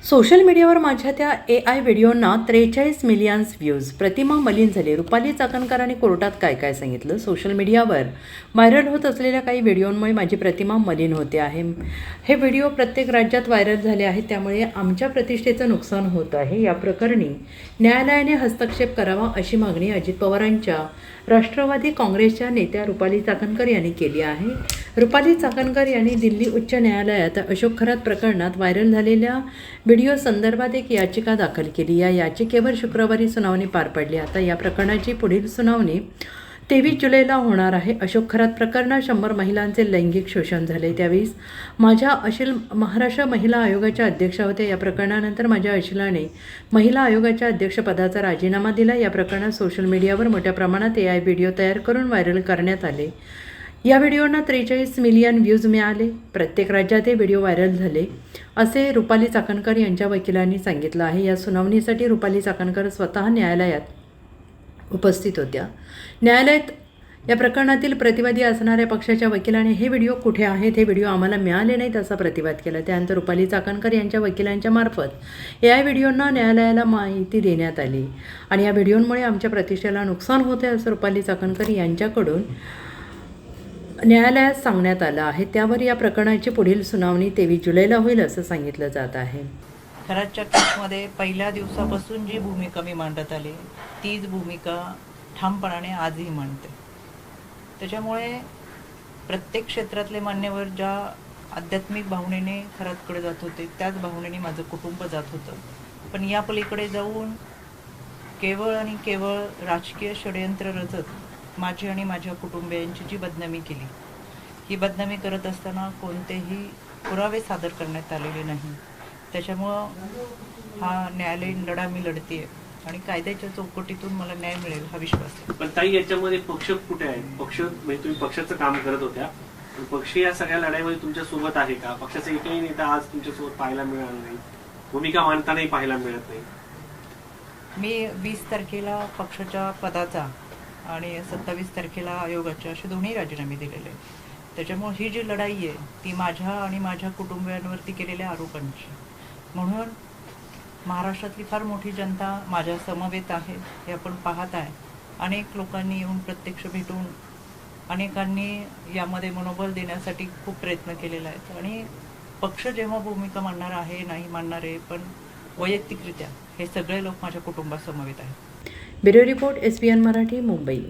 Social मीडियावर माझ्या त्या AI व्हिडिओंना 43 मिलियन्स व्ह्यूज. प्रतिमा मलिन झाली. रुपाली चाकणकरांनी कोर्टात काय काय सांगितलं? सोशल मीडियावर व्हायरल होत असलेल्या काही व्हिडिओंमुळे माझी प्रतिमा मलिन होते आहे. हे व्हिडिओ प्रत्येक राज्यात व्हायरल झाले आहेत, त्यामुळे आमच्या प्रतिष्ठेचं नुकसान होत आहे. या प्रकरणी न्यायालयाने हस्तक्षेप करावा अशी मागणी अजित पवारांच्या राष्ट्रवादी काँग्रेसच्या नेत्या रुपाली चाकणकर यांनी केली आहे. रुपाली चाकणकर यांनी दिल्ली उच्च न्यायालयात अशोक खरात प्रकरणात व्हायरल झालेल्या व्हिडिओ संदर्भात एक याचिका दाखल केली. या याचिकेवर शुक्रवारी सुनावणी पार पडली. आता या प्रकरणाची पुढील सुनावणी 23 जुलैला होणार आहे. अशोक खरात प्रकरणात 100 महिलांचे लैंगिक शोषण झाले. त्यावेळेस माझ्या अशील महाराष्ट्र महिला आयोगाच्या अध्यक्षा होत्या. या प्रकरणानंतर माझ्या अशिलाने महिला आयोगाच्या अध्यक्षपदाचा राजीनामा दिला. या प्रकरणात सोशल मीडियावर मोठ्या प्रमाणात AI व्हिडिओ तयार करून व्हायरल करण्यात आले. या व्हिडिओना 43 मिलियन व्ह्यूज मिळाले. प्रत्येक राज्यात हे व्हिडिओ व्हायरल झाले असे रुपाली चाकणकर यांच्या वकिलांनी सांगितलं आहे. या सुनावणीसाठी रुपाली चाकणकर स्वतः न्यायालयात उपस्थित होत्या. न्यायालयात या प्रकरणातील प्रतिवादी असणाऱ्या पक्षाच्या वकिलाने हे व्हिडिओ कुठे आहेत, हे व्हिडिओ आम्हाला मिळाले नाहीत असा प्रतिवाद केला. त्यानंतर रुपाली चाकणकर यांच्या वकिलांच्या मार्फत AI व्हिडिओंना न्यायालयाला माहिती देण्यात आली आणि या व्हिडिओंमुळे आमच्या प्रतिष्ठेला नुकसान होते असं रुपाली चाकणकर यांच्याकडून न्यायालयात सांगण्यात आलं आहे. त्यावर या प्रकरणाची पुढील सुनावणी 23 जुलैला होईल असं सांगितलं जात आहे. खरातच्या केसमध्ये पहिल्या दिवसापासून जी भूमिका मी मांडत आली तीच भूमिका ठामपणाने आजही मांडते. त्याच्यामुळे प्रत्येक क्षेत्रातले मान्यवर ज्या आध्यात्मिक भावनेने खरातकडे जात होते त्याच भावनेने माझं कुटुंब जात होतं. पण या पलीकडे जाऊन केवळ आणि केवळ राजकीय षडयंत्र रचत माझी आणि माझ्या कुटुंबियांची जी बदनामी केली, ही बदनामी करत असताना कोणतेही पुरावे सादर करण्यात आलेले नाही. त्याच्यामुळं हा न्यायालयीन लढा मी लढते आणि कायद्याच्या चौकटीतून मला न्याय मिळेल हा विश्वास आहे. पण ताई, याच्यामध्ये पक्ष कुठे आहे? पक्ष म्हणजे तुम्ही पक्षाचं काम करत होत्या, पण पक्ष या सगळ्या लढाईमध्ये तुमच्या सोबत आहे का? पक्षाचा एकही नेता आज तुमच्या सोबत पाहायला मिळाला नाही, भूमिका मांडतानाही पाहायला मिळत नाही. मी 20 तारखेला पक्षाच्या पदाचा आणि 27 तारखेला आयोगाच्या असे दोन्ही राजीनामे दिलेले. त्याच्यामुळे ही जी लढाई आहे ती माझ्या आणि माझ्या कुटुंबियांवरती केलेल्या आरोपांची. म्हणून महाराष्ट्रातली फार मोठी जनता माझ्या समवेत आहे, हे आपण पाहत आहे. अनेक लोकांनी येऊन प्रत्यक्ष भेटून अनेकांनी यामध्ये मनोबल देण्यासाठी खूप प्रयत्न केलेला आहे. आणि पक्ष जेव्हा भूमिका मांडणार आहे, नाही मांडणार आहे, पण वैयक्तिकरित्या हे सगळे लोक माझ्या कुटुंबासमवेत आहेत. Bureau report SBN Marathi, Mumbai.